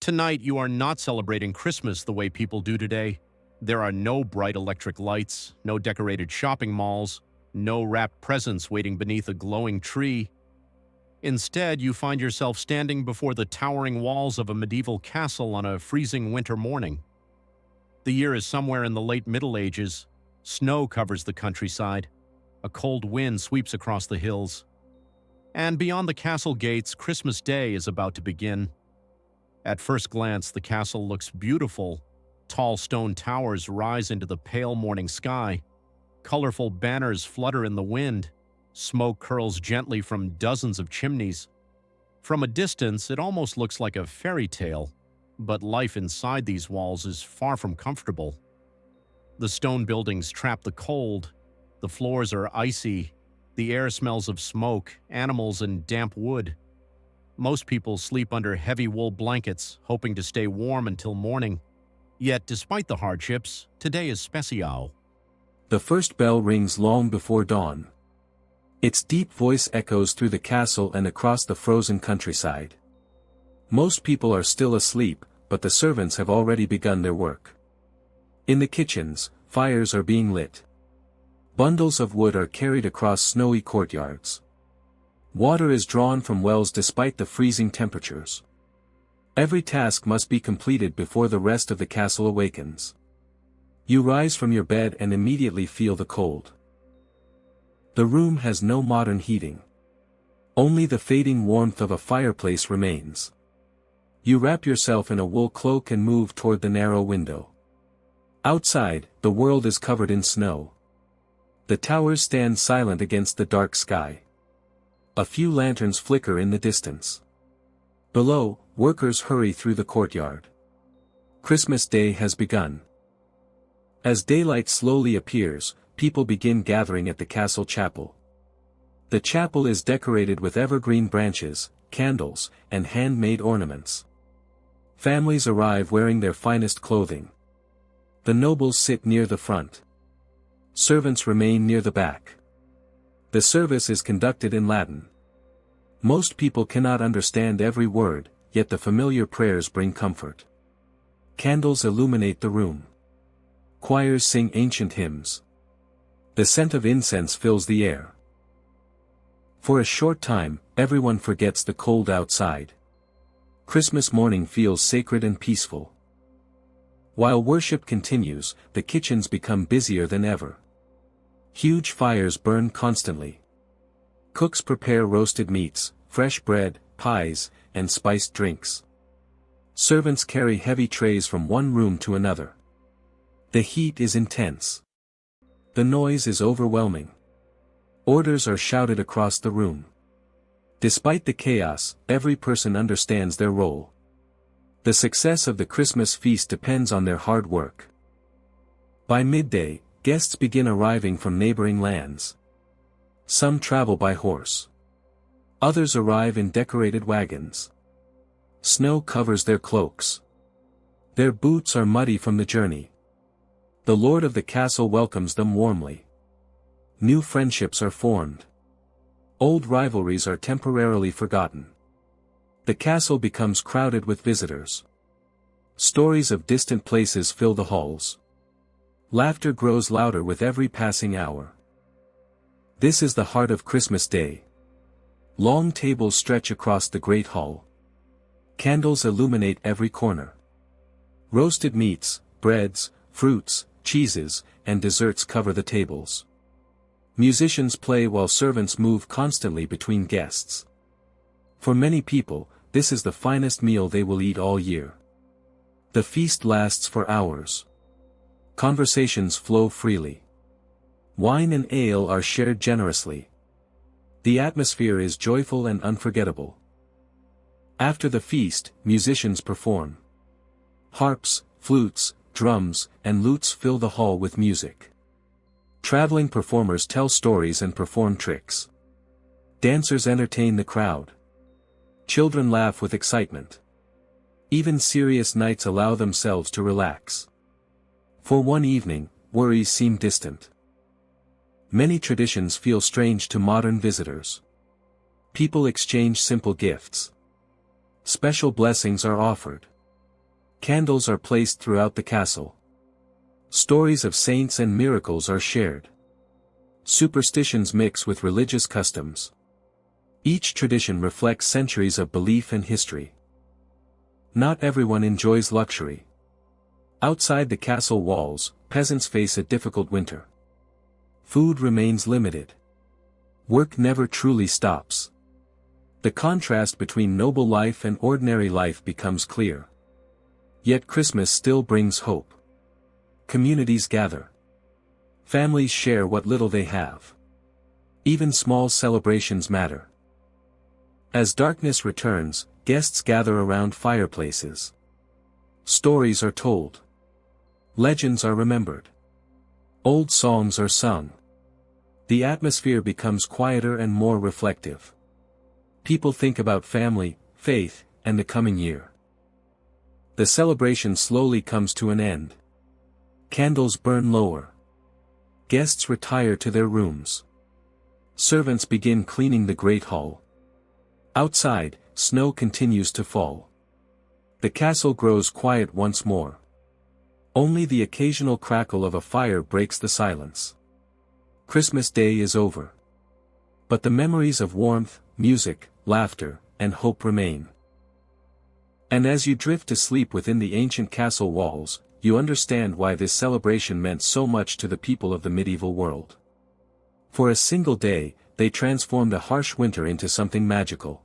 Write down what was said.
Tonight, you are not celebrating Christmas the way people do today. There are no bright electric lights, no decorated shopping malls, no wrapped presents waiting beneath a glowing tree. Instead, you find yourself standing before the towering walls of a medieval castle on a freezing winter morning. The year is somewhere in the late Middle Ages. Snow covers the countryside. A cold wind sweeps across the hills. And beyond the castle gates, Christmas Day is about to begin. At first glance, the castle looks beautiful. Tall stone towers rise into the pale morning sky. Colorful banners flutter in the wind. Smoke curls gently from dozens of chimneys. From a distance, it almost looks like a fairy tale, but life inside these walls is far from comfortable. The stone buildings trap the cold. The floors are icy. The air smells of smoke, animals, and damp wood. Most people sleep under heavy wool blankets, hoping to stay warm until morning. Yet, despite the hardships, today is special. The first bell rings long before dawn. Its deep voice echoes through the castle and across the frozen countryside. Most people are still asleep, but the servants have already begun their work. In the kitchens, fires are being lit. Bundles of wood are carried across snowy courtyards. Water is drawn from wells despite the freezing temperatures. Every task must be completed before the rest of the castle awakens. You rise from your bed and immediately feel the cold. The room has no modern heating. Only the fading warmth of a fireplace remains. You wrap yourself in a wool cloak and move toward the narrow window. Outside, the world is covered in snow. The towers stand silent against the dark sky. A few lanterns flicker in the distance. Below, workers hurry through the courtyard. Christmas Day has begun. As daylight slowly appears, people begin gathering at the castle chapel. The chapel is decorated with evergreen branches, candles, and handmade ornaments. Families arrive wearing their finest clothing. The nobles sit near the front. Servants remain near the back. The service is conducted in Latin. Most people cannot understand every word, yet the familiar prayers bring comfort. Candles illuminate the room. Choirs sing ancient hymns. The scent of incense fills the air. For a short time, everyone forgets the cold outside. Christmas morning feels sacred and peaceful. While worship continues, the kitchens become busier than ever. Huge fires burn constantly. Cooks prepare roasted meats, fresh bread, pies, and spiced drinks. Servants carry heavy trays from one room to another. The heat is intense. The noise is overwhelming. Orders are shouted across the room. Despite the chaos, every person understands their role. The success of the Christmas feast depends on their hard work. By midday, guests begin arriving from neighboring lands. Some travel by horse. Others arrive in decorated wagons. Snow covers their cloaks. Their boots are muddy from the journey. The lord of the castle welcomes them warmly. New friendships are formed. Old rivalries are temporarily forgotten. The castle becomes crowded with visitors. Stories of distant places fill the halls. Laughter grows louder with every passing hour. This is the heart of Christmas Day. Long tables stretch across the great hall. Candles illuminate every corner. Roasted meats, breads, fruits, cheeses, and desserts cover the tables. Musicians play while servants move constantly between guests. For many people, this is the finest meal they will eat all year. The feast lasts for hours. Conversations flow freely. Wine and ale are shared generously. The atmosphere is joyful and unforgettable. After the feast, musicians perform. Harps, flutes, drums, and lutes fill the hall with music. Traveling performers tell stories and perform tricks. Dancers entertain the crowd. Children laugh with excitement. Even serious nights allow themselves to relax. For one evening, worries seem distant. Many traditions feel strange to modern visitors. People exchange simple gifts. Special blessings are offered. Candles are placed throughout the castle. Stories of saints and miracles are shared. Superstitions mix with religious customs. Each tradition reflects centuries of belief and history. Not everyone enjoys luxury. Outside the castle walls, peasants face a difficult winter. Food remains limited. Work never truly stops. The contrast between noble life and ordinary life becomes clear. Yet Christmas still brings hope. Communities gather. Families share what little they have. Even small celebrations matter. As darkness returns, guests gather around fireplaces. Stories are told. Legends are remembered. Old songs are sung. The atmosphere becomes quieter and more reflective. People think about family, faith, and the coming year. The celebration slowly comes to an end. Candles burn lower. Guests retire to their rooms. Servants begin cleaning the great hall. Outside, snow continues to fall. The castle grows quiet once more. Only the occasional crackle of a fire breaks the silence. Christmas Day is over. But the memories of warmth, music, laughter, and hope remain. And as you drift to sleep within the ancient castle walls, you understand why this celebration meant so much to the people of the medieval world. For a single day, they transformed a harsh winter into something magical.